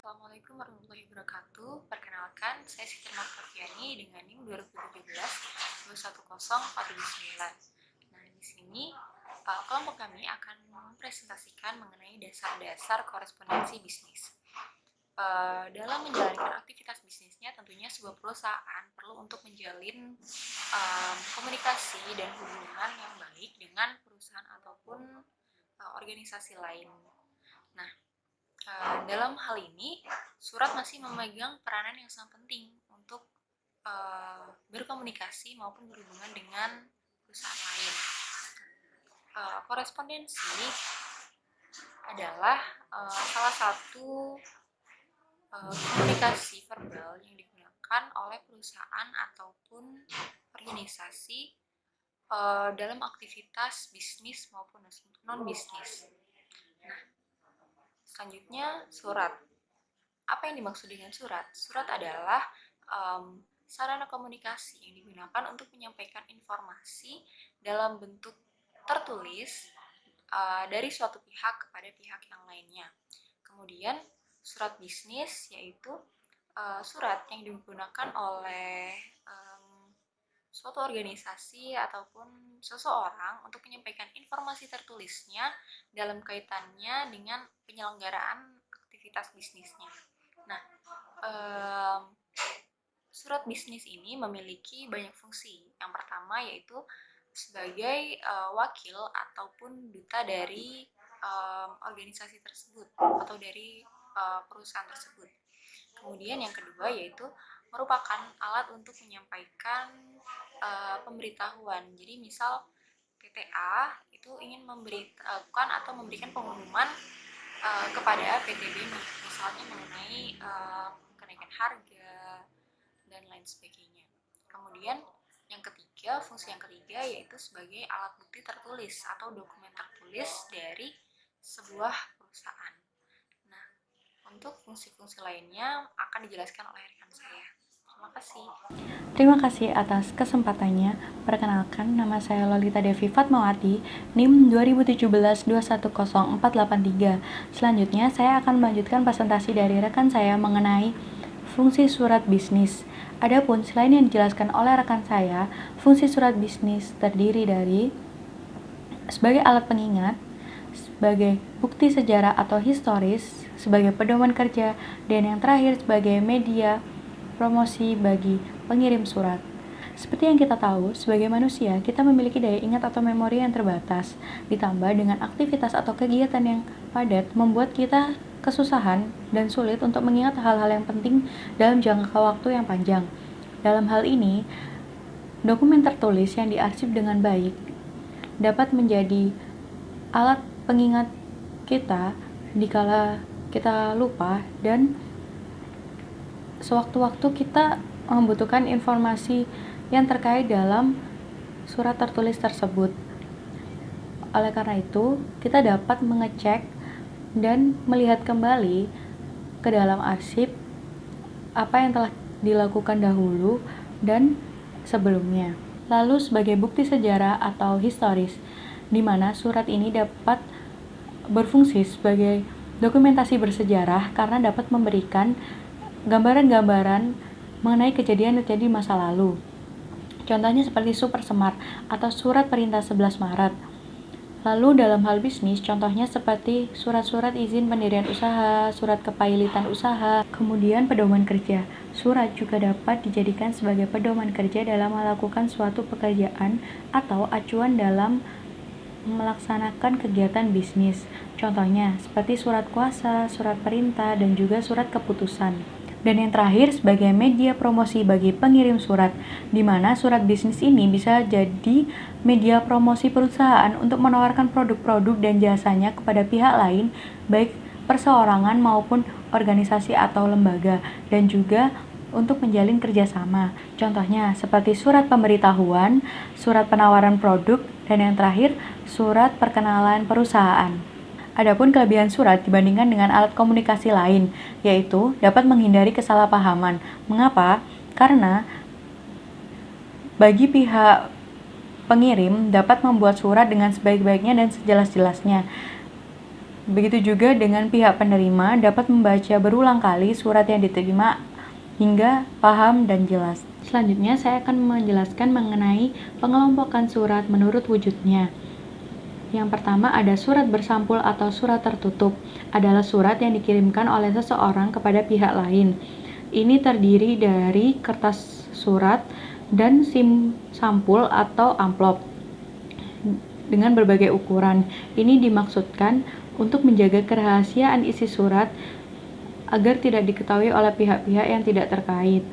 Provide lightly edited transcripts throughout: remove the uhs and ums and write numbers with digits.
Assalamualaikum warahmatullahi wabarakatuh. Perkenalkan, saya Siti Martafiani dengan NIM 2017-210479. Nah, di sini kelompok kami akan mempresentasikan mengenai dasar-dasar korespondensi bisnis. Dalam menjalankan aktivitas bisnisnya, tentunya sebuah perusahaan perlu untuk menjalin komunikasi dan hubungan yang baik dengan perusahaan ataupun organisasi lain. Nah, dalam hal ini, surat masih memegang peranan yang sangat penting untuk berkomunikasi maupun berhubungan dengan perusahaan lain. Korespondensi adalah salah satu komunikasi verbal yang digunakan oleh perusahaan ataupun organisasi dalam aktivitas bisnis maupun non-bisnis. Nah, selanjutnya, surat. Apa yang dimaksud dengan surat? Surat adalah sarana komunikasi yang digunakan untuk menyampaikan informasi dalam bentuk tertulis dari suatu pihak kepada pihak yang lainnya. Kemudian, surat bisnis yaitu surat yang digunakan oleh suatu organisasi ataupun seseorang untuk menyampaikan informasi tertulisnya dalam kaitannya dengan penyelenggaraan aktivitas bisnisnya. Nah, surat bisnis ini memiliki banyak fungsi. Yang pertama yaitu sebagai wakil ataupun duta dari organisasi tersebut atau dari perusahaan tersebut. Kemudian yang kedua yaitu merupakan alat untuk menyampaikan pemberitahuan. Jadi misal PTA itu ingin memberitahukan atau memberikan pengumuman kepada PTB misalnya mengenai kenaikan harga dan lain sebagainya. Kemudian yang ketiga, fungsi yang ketiga yaitu sebagai alat bukti tertulis atau dokumen tertulis dari sebuah perusahaan. Nah, untuk fungsi-fungsi lainnya akan dijelaskan oleh rekan saya. Terima kasih. Terima kasih atas kesempatannya. Perkenalkan, nama saya Lolita Devi Fatmawati, NIM 2017-210483. Selanjutnya, saya akan melanjutkan presentasi dari rekan saya mengenai fungsi surat bisnis. Adapun selain yang dijelaskan oleh rekan saya, fungsi surat bisnis terdiri dari sebagai alat pengingat, sebagai bukti sejarah atau historis, sebagai pedoman kerja, dan yang terakhir sebagai media promosi bagi pengirim surat. Seperti yang kita tahu, sebagai manusia, kita memiliki daya ingat atau memori yang terbatas, ditambah dengan aktivitas atau kegiatan yang padat membuat kita kesusahan dan sulit untuk mengingat hal-hal yang penting dalam jangka waktu yang panjang. Dalam hal ini, dokumen tertulis yang diarsip dengan baik dapat menjadi alat pengingat kita dikala kita lupa dan sewaktu-waktu kita membutuhkan informasi yang terkait dalam surat tertulis tersebut. Oleh karena itu, kita dapat mengecek dan melihat kembali ke dalam arsip apa yang telah dilakukan dahulu dan sebelumnya. Lalu sebagai bukti sejarah atau historis, di mana surat ini dapat berfungsi sebagai dokumentasi bersejarah karena dapat memberikan gambaran-gambaran mengenai kejadian yang terjadi di masa lalu. Contohnya seperti Super Semar atau Surat Perintah 11 Maret. Lalu dalam hal bisnis, contohnya seperti surat-surat izin pendirian usaha, surat kepailitan usaha, kemudian pedoman kerja. Surat juga dapat dijadikan sebagai pedoman kerja dalam melakukan suatu pekerjaan atau acuan dalam melaksanakan kegiatan bisnis. Contohnya seperti surat kuasa, surat perintah, dan juga surat keputusan. Dan yang terakhir sebagai media promosi bagi pengirim surat, di mana surat bisnis ini bisa jadi media promosi perusahaan untuk menawarkan produk-produk dan jasanya kepada pihak lain, baik perseorangan maupun organisasi atau lembaga, dan juga untuk menjalin kerjasama. Contohnya seperti surat pemberitahuan, surat penawaran produk, dan yang terakhir surat perkenalan perusahaan. Adapun kelebihan surat dibandingkan dengan alat komunikasi lain, yaitu dapat menghindari kesalahpahaman. Mengapa? Karena bagi pihak pengirim dapat membuat surat dengan sebaik-baiknya dan sejelas-jelasnya. Begitu juga dengan pihak penerima dapat membaca berulang kali surat yang diterima hingga paham dan jelas. Selanjutnya saya akan menjelaskan mengenai pengelompokan surat menurut wujudnya. Yang pertama ada surat bersampul atau surat tertutup. Adalah surat yang dikirimkan oleh seseorang kepada pihak lain. Ini terdiri dari kertas surat dan sampul atau amplop dengan berbagai ukuran. Ini dimaksudkan untuk menjaga kerahasiaan isi surat agar tidak diketahui oleh pihak-pihak yang tidak terkait.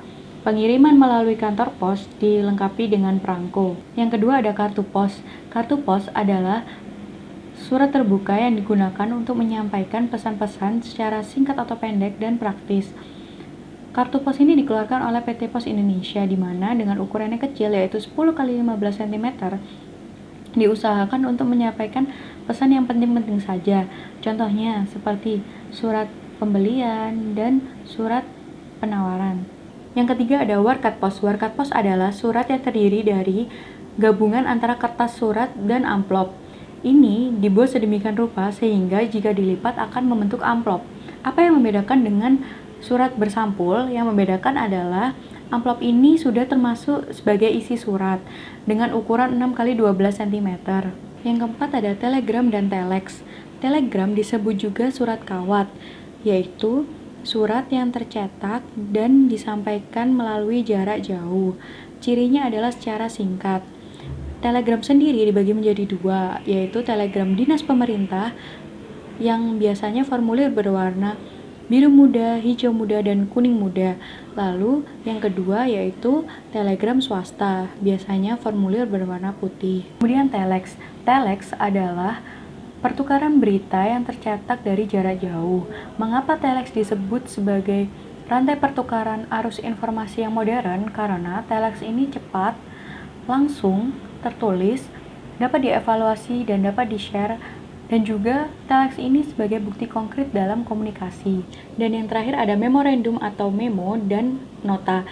Pengiriman melalui kantor pos dilengkapi dengan perangko. Yang kedua ada kartu pos. Kartu pos adalah surat terbuka yang digunakan untuk menyampaikan pesan-pesan secara singkat atau pendek dan praktis. Kartu pos ini dikeluarkan oleh PT Pos Indonesia di mana dengan ukurannya kecil yaitu 10 x 15 cm diusahakan untuk menyampaikan pesan yang penting-penting saja. Contohnya seperti surat pembelian dan surat penawaran. Yang ketiga ada warkat pos. Warkat pos adalah surat yang terdiri dari gabungan antara kertas surat dan amplop. Ini dibuat sedemikian rupa sehingga jika dilipat akan membentuk amplop. Apa yang membedakan dengan surat bersampul? Yang membedakan adalah amplop ini sudah termasuk sebagai isi surat dengan ukuran 6 x 12 cm. Yang keempat ada telegram dan telex. Telegram disebut juga surat kawat, yaitu surat yang tercetak dan disampaikan melalui jarak jauh. Cirinya adalah secara singkat. Telegram sendiri dibagi menjadi dua, yaitu telegram dinas pemerintah yang biasanya formulir berwarna biru muda, hijau muda, dan kuning muda. Lalu yang kedua yaitu telegram swasta, biasanya formulir berwarna putih. Kemudian telex. Telex adalah pertukaran berita yang tercetak dari jarak jauh. Mengapa telex disebut sebagai rantai pertukaran arus informasi yang modern? Karena telex ini cepat, langsung, tertulis, dapat dievaluasi dan dapat di-share, dan juga telex ini sebagai bukti konkret dalam komunikasi. Dan yang terakhir ada memorandum atau memo dan nota.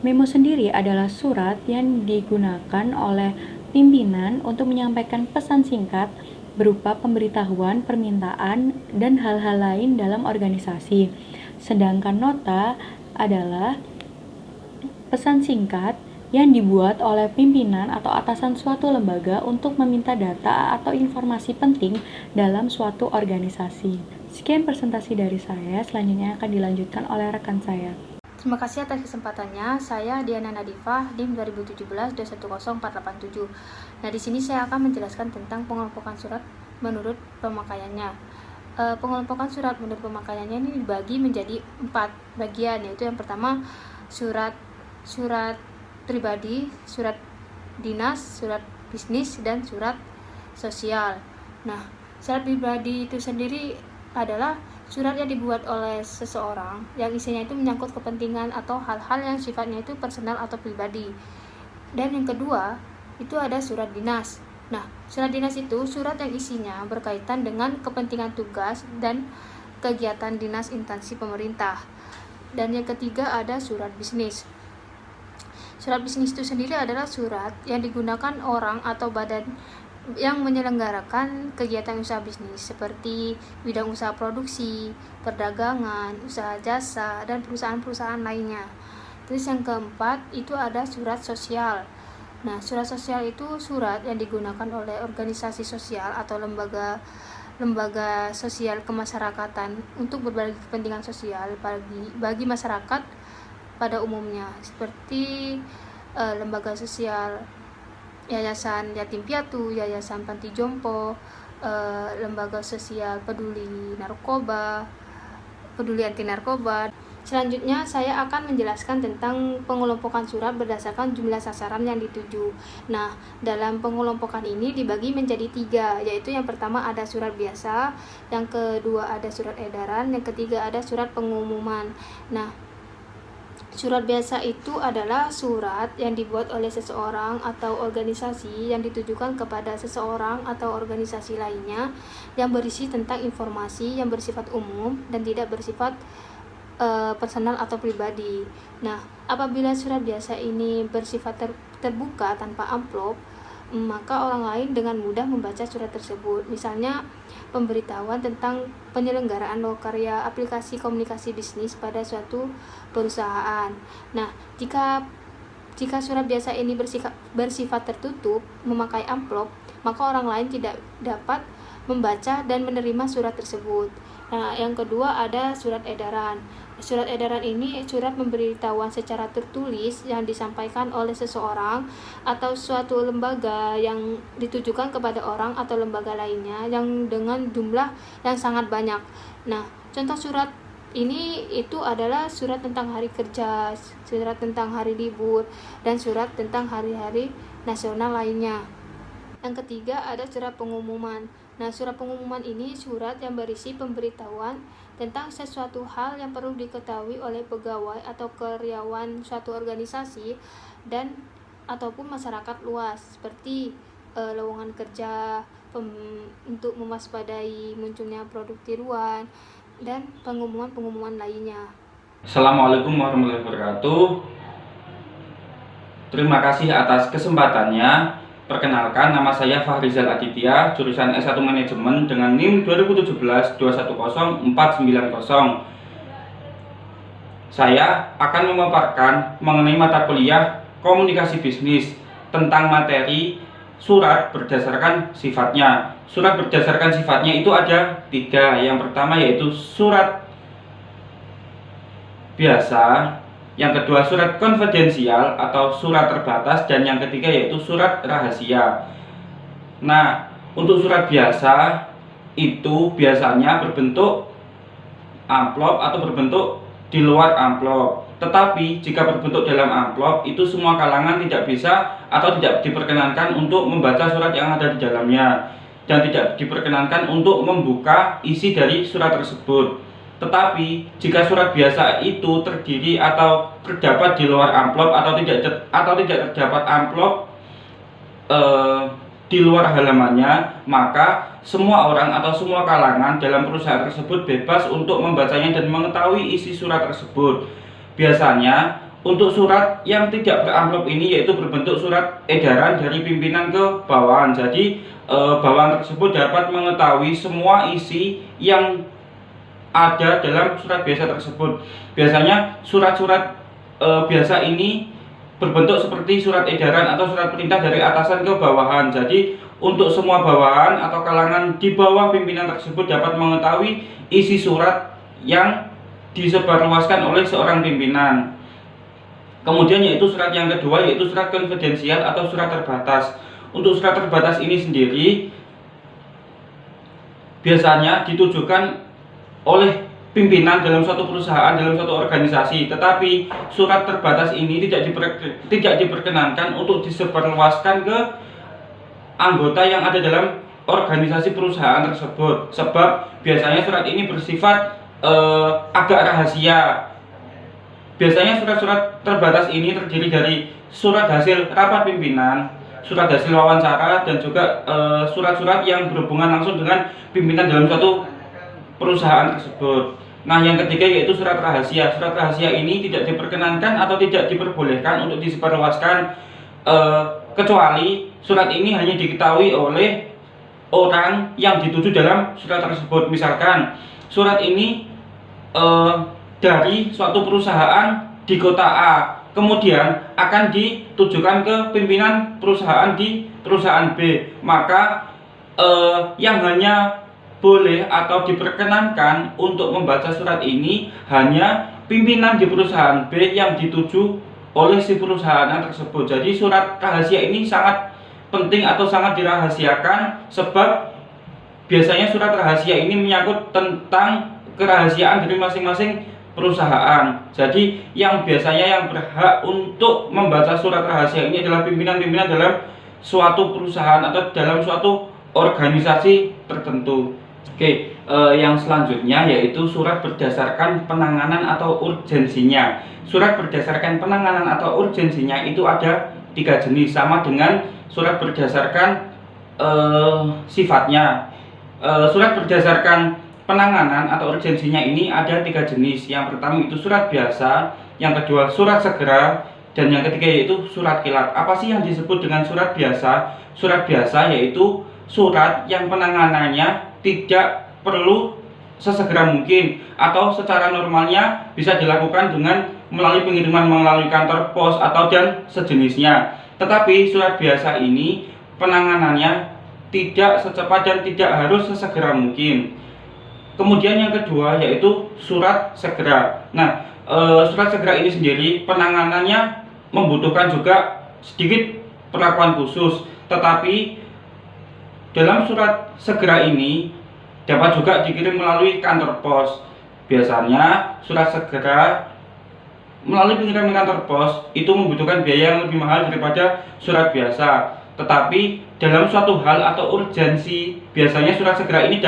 Memo sendiri adalah surat yang digunakan oleh pimpinan untuk menyampaikan pesan singkat berupa pemberitahuan, permintaan, dan hal-hal lain dalam organisasi. Sedangkan nota adalah pesan singkat yang dibuat oleh pimpinan atau atasan suatu lembaga untuk meminta data atau informasi penting dalam suatu organisasi. Sekian presentasi dari saya, selanjutnya akan dilanjutkan oleh rekan saya. Terima kasih atas kesempatannya. Saya Diana Nadifah, DIM 2017-210487. Nah, di sini saya akan menjelaskan tentang pengelompokan surat menurut pemakaiannya. Pengelompokan surat menurut pemakaiannya ini dibagi menjadi 4 bagian, yaitu yang pertama surat pribadi, surat dinas, surat bisnis, dan surat sosial. Nah, surat pribadi itu sendiri adalah surat yang dibuat oleh seseorang yang isinya itu menyangkut kepentingan atau hal-hal yang sifatnya itu personal atau pribadi. Dan yang kedua itu ada surat dinas. Nah, surat dinas itu surat yang isinya berkaitan dengan kepentingan tugas dan kegiatan dinas instansi pemerintah. Dan yang ketiga ada surat bisnis. Surat bisnis itu sendiri adalah surat yang digunakan orang atau badan yang menyelenggarakan kegiatan usaha bisnis seperti bidang usaha produksi, perdagangan, usaha jasa, dan perusahaan-perusahaan lainnya. Terus yang keempat itu ada surat sosial. Nah, surat sosial itu surat yang digunakan oleh organisasi sosial atau lembaga sosial kemasyarakatan untuk berbagi kepentingan sosial bagi masyarakat pada umumnya, seperti lembaga sosial Yayasan Yatim Piatu, Yayasan Panti Jompo, lembaga sosial peduli anti narkoba. Selanjutnya saya akan menjelaskan tentang pengelompokan surat berdasarkan jumlah sasaran yang dituju. Nah, dalam pengelompokan ini dibagi menjadi 3, yaitu yang pertama ada surat biasa, yang kedua ada surat edaran, yang ketiga ada surat pengumuman. Nah, surat biasa itu adalah surat yang dibuat oleh seseorang atau organisasi yang ditujukan kepada seseorang atau organisasi lainnya yang berisi tentang informasi yang bersifat umum dan tidak bersifat personal atau pribadi. Nah, apabila surat biasa ini bersifat terbuka tanpa amplop, maka orang lain dengan mudah membaca surat tersebut. Misalnya pemberitahuan tentang penyelenggaraan lokarya aplikasi komunikasi bisnis pada suatu perusahaan. Nah, jika surat biasa ini bersifat tertutup, memakai amplop, maka orang lain tidak dapat membaca dan menerima surat tersebut. Nah, yang kedua ada surat edaran. Surat edaran ini surat pemberitahuan secara tertulis yang disampaikan oleh seseorang atau suatu lembaga yang ditujukan kepada orang atau lembaga lainnya yang dengan jumlah yang sangat banyak. Nah, contoh surat ini itu adalah surat tentang hari kerja, surat tentang hari libur, dan surat tentang hari-hari nasional lainnya. Yang ketiga ada surat pengumuman. Nah, surat pengumuman ini surat yang berisi pemberitahuan tentang sesuatu hal yang perlu diketahui oleh pegawai atau karyawan suatu organisasi dan ataupun masyarakat luas, seperti lowongan kerja, untuk mewaspadai munculnya produk tiruan, dan pengumuman-pengumuman lainnya. Assalamualaikum warahmatullahi wabarakatuh. Terima kasih atas kesempatannya. Perkenalkan, nama saya Fahrizal Aditya, jurusan S1 Manajemen dengan NIM 2017-210-490. Saya akan memaparkan mengenai mata kuliah Komunikasi Bisnis tentang materi surat berdasarkan sifatnya. Surat berdasarkan sifatnya itu ada 3. Yang pertama yaitu surat biasa, yang kedua surat konfidensial atau surat terbatas, dan yang ketiga yaitu surat rahasia. Nah, untuk surat biasa itu biasanya berbentuk amplop atau berbentuk di luar amplop. Tetapi jika berbentuk dalam amplop, itu semua kalangan tidak bisa atau tidak diperkenankan untuk membaca surat yang ada di dalamnya, dan tidak diperkenankan untuk membuka isi dari surat tersebut. Tetapi jika surat biasa itu terdiri atau terdapat di luar amplop atau tidak terdapat amplop di luar halamannya, maka semua orang atau semua kalangan dalam perusahaan tersebut bebas untuk membacanya dan mengetahui isi surat tersebut. Biasanya untuk surat yang tidak beramplop ini yaitu berbentuk surat edaran dari pimpinan ke bawahan. Jadi bawahan tersebut dapat mengetahui semua isi yang ada dalam surat biasa tersebut. Biasanya surat-surat biasa ini berbentuk seperti surat edaran atau surat perintah dari atasan ke bawahan. Jadi untuk semua bawahan atau kalangan di bawah pimpinan tersebut dapat mengetahui isi surat yang disebarluaskan oleh seorang pimpinan. Kemudian yaitu surat yang kedua yaitu surat konfidensial atau surat terbatas. Untuk surat terbatas ini sendiri biasanya ditujukan oleh pimpinan dalam suatu perusahaan, dalam suatu organisasi. Tetapi surat terbatas ini tidak diperkenankan untuk disebarluaskan ke anggota yang ada dalam organisasi perusahaan tersebut, sebab biasanya surat ini bersifat agak rahasia. Biasanya surat-surat terbatas ini terdiri dari surat hasil rapat pimpinan, surat hasil wawancara, dan juga surat-surat yang berhubungan langsung dengan pimpinan dalam suatu perusahaan tersebut. Nah, yang ketiga yaitu surat rahasia. Surat rahasia ini tidak diperkenankan atau tidak diperbolehkan untuk disebarluaskan kecuali surat ini hanya diketahui oleh orang yang dituju dalam surat tersebut. Misalkan surat ini dari suatu perusahaan di kota A, kemudian akan ditujukan ke pimpinan perusahaan di perusahaan B, maka yang hanya boleh atau diperkenankan untuk membaca surat ini hanya pimpinan di perusahaan B yang dituju oleh si perusahaan tersebut. Jadi surat rahasia ini sangat penting atau sangat dirahasiakan, sebab biasanya surat rahasia ini menyangkut tentang kerahasiaan dari masing-masing perusahaan. Jadi yang biasanya yang berhak untuk membaca surat rahasia ini adalah pimpinan-pimpinan dalam suatu perusahaan atau dalam suatu organisasi tertentu. Oke, yang selanjutnya yaitu surat berdasarkan penanganan atau urgensinya. Surat berdasarkan penanganan atau urgensinya itu ada 3 jenis, sama dengan surat berdasarkan sifatnya. Surat berdasarkan penanganan atau urgensinya ini ada 3 jenis. Yang pertama itu surat biasa, yang kedua surat segera, Dan yang ketiga yaitu surat kilat. Apa sih yang disebut dengan surat biasa? Surat biasa yaitu surat yang penanganannya tidak perlu sesegera mungkin atau secara normalnya bisa dilakukan dengan melalui pengiriman melalui kantor pos atau dan sejenisnya. Tetapi surat biasa ini penanganannya tidak secepat dan tidak harus sesegera mungkin. Kemudian yang kedua yaitu surat segera. Nah, surat segera ini sendiri penanganannya membutuhkan juga sedikit perlakuan khusus, tetapi dalam surat segera ini dapat juga dikirim melalui kantor pos. Biasanya surat segera melalui pengiriman kantor pos itu membutuhkan biaya yang lebih mahal daripada surat biasa. Tetapi dalam suatu hal atau urgensi, biasanya surat segera ini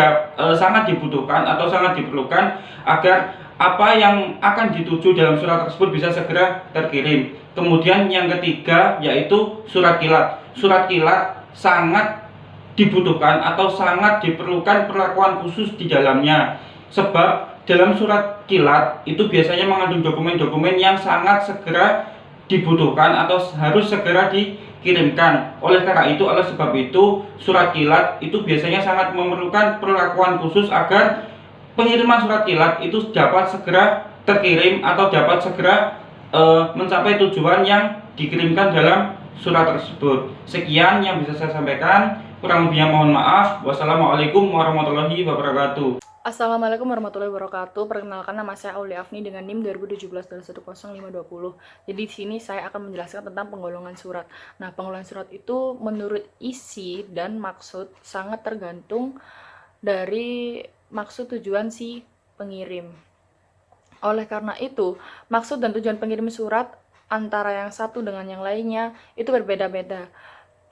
sangat dibutuhkan atau sangat diperlukan agar apa yang akan dituju dalam surat tersebut bisa segera terkirim. Kemudian yang ketiga yaitu surat kilat. Surat kilat sangat dibutuhkan atau sangat diperlukan perlakuan khusus di dalamnya. Sebab dalam surat kilat itu biasanya mengandung dokumen-dokumen yang sangat segera dibutuhkan atau harus segera dikirimkan. Oleh sebab itu surat kilat itu biasanya sangat memerlukan perlakuan khusus agar pengiriman surat kilat itu dapat segera terkirim atau dapat segera mencapai tujuan yang dikirimkan dalam surat tersebut. Sekian yang bisa saya sampaikan, kurang lebihnya mohon maaf. Wassalamualaikum warahmatullahi wabarakatuh. Assalamualaikum warahmatullahi wabarakatuh. Perkenalkan, nama saya Aulia Afni dengan NIM 2017-10520. Jadi di sini saya akan menjelaskan tentang penggolongan surat. Nah, penggolongan surat itu menurut isi dan maksud sangat tergantung dari maksud tujuan si pengirim. Oleh karena itu, maksud dan tujuan pengirim surat antara yang satu dengan yang lainnya itu berbeda-beda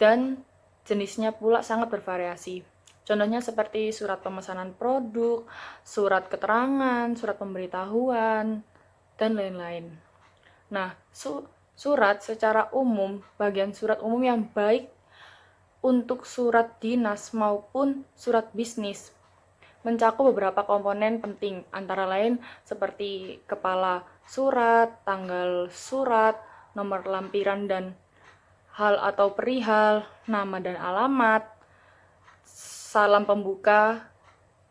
dan jenisnya pula sangat bervariasi. Contohnya seperti surat pemesanan produk, surat keterangan, surat pemberitahuan, dan lain-lain. Nah, surat secara umum, bagian surat umum yang baik untuk surat dinas maupun surat bisnis mencakup beberapa komponen penting, antara lain seperti kepala surat, tanggal surat, nomor lampiran dan hal atau perihal, nama dan alamat, salam pembuka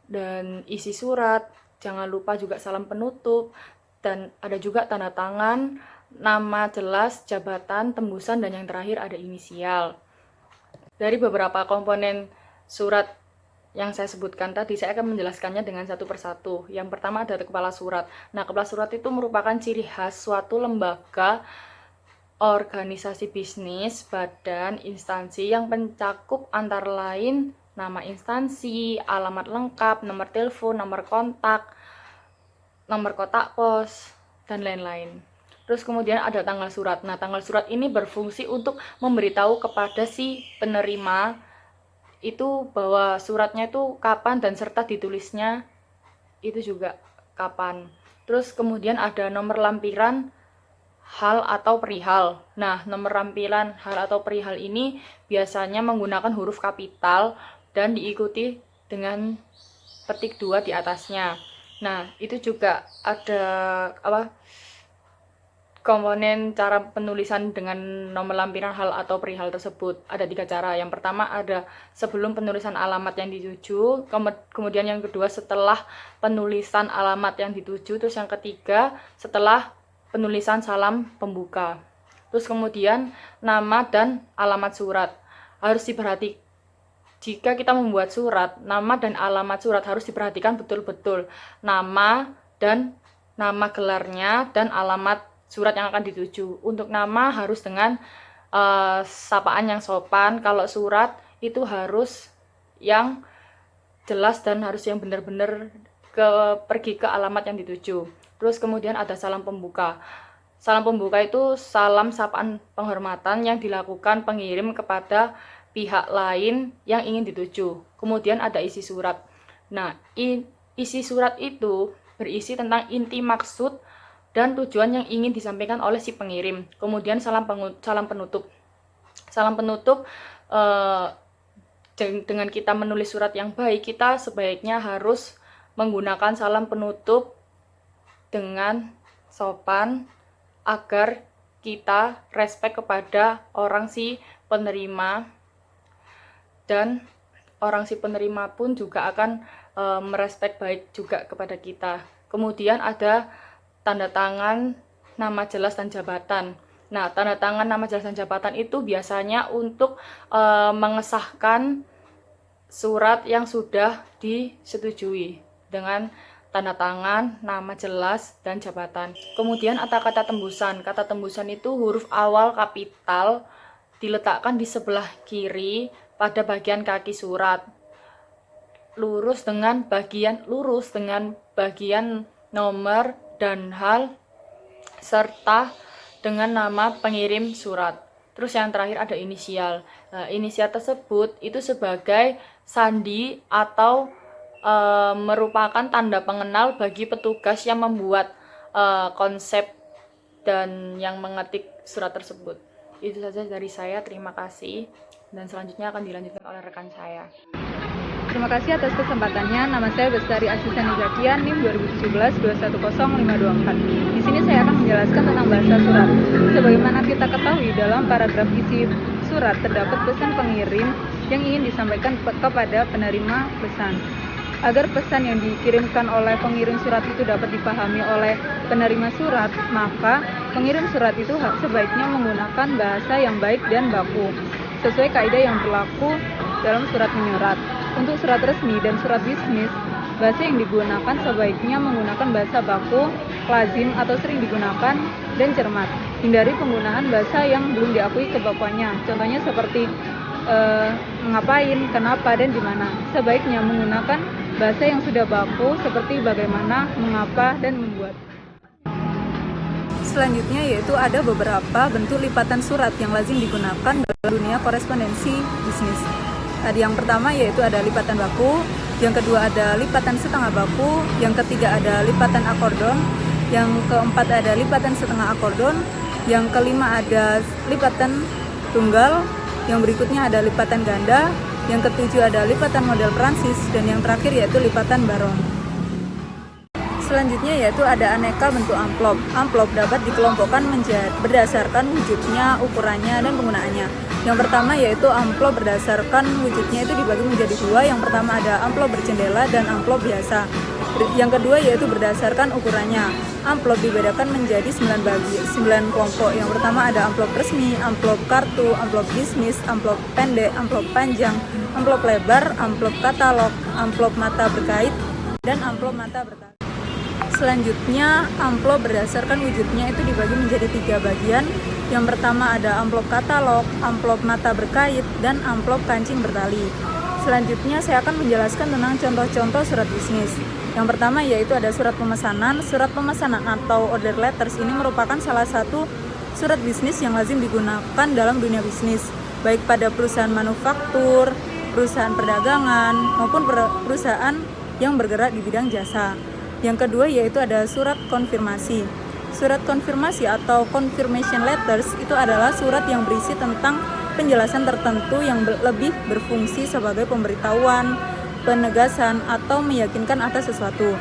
dan isi surat, jangan lupa juga salam penutup, dan ada juga tanda tangan, nama jelas, jabatan, tembusan, dan yang terakhir ada inisial. Dari beberapa komponen surat yang saya sebutkan tadi, saya akan menjelaskannya dengan satu persatu. Yang pertama ada kepala surat. Nah, kepala surat itu merupakan ciri khas suatu lembaga, organisasi bisnis, badan, instansi yang mencakup antara lain nama instansi, alamat lengkap, nomor telepon, nomor kontak, nomor kotak pos, dan lain-lain. Terus kemudian ada tanggal surat. Nah, tanggal surat ini berfungsi untuk memberitahu kepada si penerima itu bahwa suratnya itu kapan dan serta ditulisnya itu juga kapan. Terus kemudian ada nomor lampiran hal atau perihal. Nah, nomor lampiran hal atau perihal ini biasanya menggunakan huruf kapital dan diikuti dengan petik 2 di atasnya. Nah, itu juga ada komponen cara penulisan dengan nomor lampiran hal atau perihal tersebut. Ada 3 cara. Yang pertama ada sebelum penulisan alamat yang dituju, kemudian yang kedua setelah penulisan alamat yang dituju, terus yang ketiga setelah penulisan salam pembuka. Terus kemudian nama dan alamat surat. Harus diperhatikan jika kita membuat surat, nama dan alamat surat harus diperhatikan betul-betul. Nama dan nama gelarnya dan alamat surat yang akan dituju. Untuk nama harus dengan sapaan yang sopan. Kalau surat itu harus yang jelas dan harus yang benar-benar pergi ke alamat yang dituju. Terus kemudian ada salam pembuka. Salam pembuka itu salam sapaan penghormatan yang dilakukan pengirim kepada pihak lain yang ingin dituju. Kemudian ada isi surat. Nah, isi surat itu berisi tentang inti maksud dan tujuan yang ingin disampaikan oleh si pengirim. Kemudian salam penutup. Salam penutup dengan kita menulis surat yang baik, kita sebaiknya harus menggunakan salam penutup dengan sopan agar kita respect kepada orang si penerima, dan orang si penerima pun juga akan merespek baik juga kepada kita. Kemudian ada tanda tangan, nama jelas, dan jabatan. Nah, tanda tangan, nama jelas, dan jabatan itu biasanya untuk mengesahkan surat yang sudah disetujui dengan tanda tangan, nama jelas, dan jabatan. Kemudian ada kata tembusan. Kata tembusan itu huruf awal kapital diletakkan di sebelah kiri pada bagian kaki surat, lurus dengan bagian nomor dan hal, serta dengan nama pengirim surat. Terus yang terakhir ada inisial. Nah, inisial tersebut itu sebagai sandi atau merupakan tanda pengenal bagi petugas yang membuat konsep dan yang mengetik surat tersebut. Itu saja dari saya, terima kasih. Dan selanjutnya akan dilanjutkan oleh rekan saya. Terima kasih atas kesempatannya. Nama saya Bestari Asisani Zakia, NIM 2017-210524. Di sini saya akan menjelaskan tentang bahasa surat. Sebagaimana kita ketahui, dalam paragraf isi surat terdapat pesan pengirim yang ingin disampaikan kepada penerima pesan. Agar pesan yang dikirimkan oleh pengirim surat itu dapat dipahami oleh penerima surat, maka pengirim surat itu sebaiknya menggunakan bahasa yang baik dan baku, sesuai kaidah yang berlaku dalam surat menyurat. Untuk surat resmi dan surat bisnis, bahasa yang digunakan sebaiknya menggunakan bahasa baku, lazim atau sering digunakan, dan cermat. Hindari penggunaan bahasa yang belum diakui kebakuannya. Contohnya seperti ngapain, kenapa, dan di mana. Sebaiknya menggunakan bahasa yang sudah baku seperti bagaimana, mengapa, dan membuat. Selanjutnya yaitu ada beberapa bentuk lipatan surat yang lazim digunakan dalam dunia korespondensi bisnis. Yang pertama yaitu ada lipatan baku, yang kedua ada lipatan setengah baku, yang ketiga ada lipatan akordon, yang keempat ada lipatan setengah akordon, yang kelima ada lipatan tunggal, yang berikutnya ada lipatan ganda, yang ketujuh ada lipatan model Prancis, dan yang terakhir yaitu lipatan baron. Selanjutnya yaitu ada aneka bentuk amplop. Amplop dapat dikelompokkan berdasarkan wujudnya, ukurannya, dan penggunaannya. Yang pertama yaitu amplop berdasarkan wujudnya itu dibagi menjadi dua. Yang pertama ada amplop berjendela dan amplop biasa. Yang kedua yaitu berdasarkan ukurannya. Amplop dibedakan menjadi 9 kelompok. Yang pertama ada amplop resmi, amplop kartu, amplop bisnis, amplop pendek, amplop panjang, amplop lebar, amplop katalog, amplop mata berkait, dan amplop mata berkait. Selanjutnya, amplop berdasarkan wujudnya itu dibagi menjadi 3 bagian. Yang pertama ada amplop katalog, amplop mata berkait, dan amplop kancing bertali. Selanjutnya saya akan menjelaskan tentang contoh-contoh surat bisnis. Yang pertama yaitu ada surat pemesanan. Surat pemesanan atau order letters ini merupakan salah satu surat bisnis yang lazim digunakan dalam dunia bisnis, baik pada perusahaan manufaktur, perusahaan perdagangan, maupun perusahaan yang bergerak di bidang jasa. Yang kedua yaitu ada surat konfirmasi. Surat konfirmasi atau confirmation letters itu adalah surat yang berisi tentang penjelasan tertentu yang lebih berfungsi sebagai pemberitahuan, penegasan, atau meyakinkan atas sesuatu.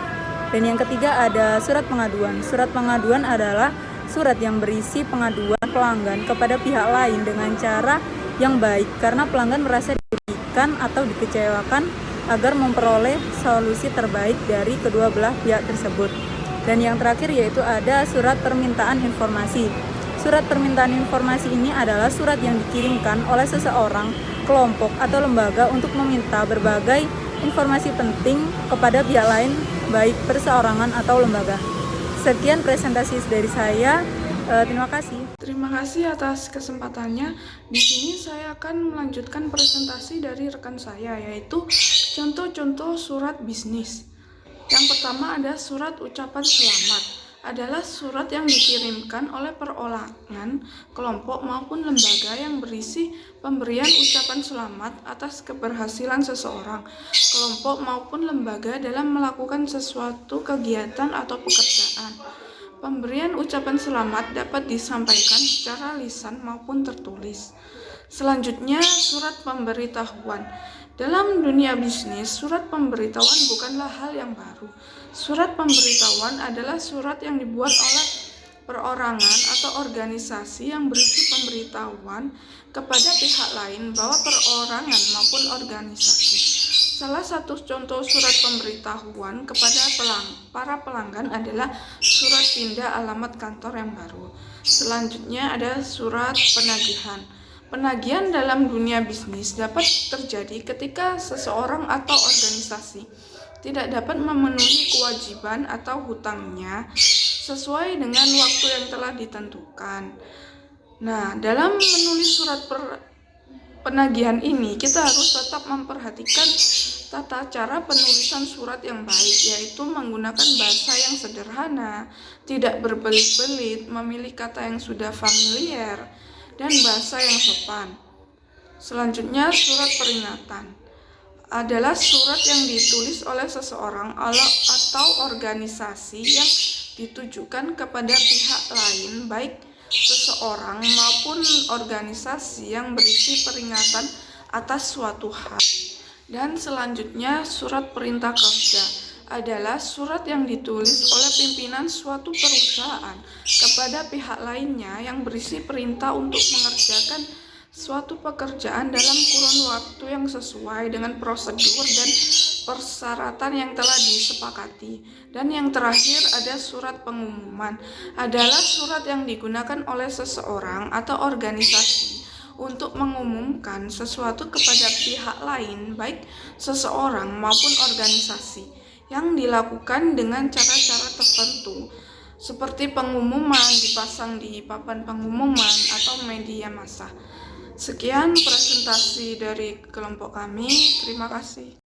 Dan yang ketiga ada surat pengaduan. Surat pengaduan adalah surat yang berisi pengaduan pelanggan kepada pihak lain dengan cara yang baik karena pelanggan merasa dirugikan atau dikecewakan, agar memperoleh solusi terbaik dari kedua belah pihak tersebut. Dan yang terakhir yaitu ada surat permintaan informasi. Surat permintaan informasi ini adalah surat yang dikirimkan oleh seseorang, kelompok, atau lembaga untuk meminta berbagai informasi penting kepada pihak lain, baik perseorangan atau lembaga. Sekian presentasi dari saya. Terima kasih. Terima kasih atas kesempatannya. Di sini saya akan melanjutkan presentasi dari rekan saya, yaitu contoh-contoh surat bisnis. Yang pertama ada surat ucapan selamat. Adalah surat yang dikirimkan oleh perorangan, kelompok maupun lembaga yang berisi pemberian ucapan selamat atas keberhasilan seseorang, kelompok maupun lembaga dalam melakukan sesuatu kegiatan atau pekerjaan. Pemberian ucapan selamat dapat disampaikan secara lisan maupun tertulis. Selanjutnya, surat pemberitahuan. Dalam dunia bisnis, surat pemberitahuan bukanlah hal yang baru. Surat pemberitahuan adalah surat yang dibuat oleh perorangan atau organisasi yang berisi pemberitahuan kepada pihak lain bahwa perorangan maupun organisasi. Salah satu contoh surat pemberitahuan kepada para pelanggan adalah surat pindah alamat kantor yang baru. Selanjutnya ada surat penagihan. Penagihan dalam dunia bisnis dapat terjadi ketika seseorang atau organisasi tidak dapat memenuhi kewajiban atau hutangnya sesuai dengan waktu yang telah ditentukan. Nah, dalam menulis surat penagihan ini, kita harus tetap memperhatikan tata cara penulisan surat yang baik, yaitu menggunakan bahasa yang sederhana, tidak berbelit-belit, memilih kata yang sudah familiar, dan bahasa yang sopan. Selanjutnya, surat peringatan adalah surat yang ditulis oleh seseorang atau organisasi yang ditujukan kepada pihak lain, baik seseorang maupun organisasi, yang berisi peringatan atas suatu hal. Dan selanjutnya, surat perintah kerja adalah surat yang ditulis oleh pimpinan suatu perusahaan kepada pihak lainnya yang berisi perintah untuk mengerjakan suatu pekerjaan dalam kurun waktu yang sesuai dengan prosedur dan persyaratan yang telah disepakati. Dan yang terakhir ada surat pengumuman, adalah surat yang digunakan oleh seseorang atau organisasi untuk mengumumkan sesuatu kepada pihak lain, baik seseorang maupun organisasi, yang dilakukan dengan cara-cara tertentu, seperti pengumuman dipasang di papan pengumuman atau media massa. Sekian presentasi dari kelompok kami. Terima kasih.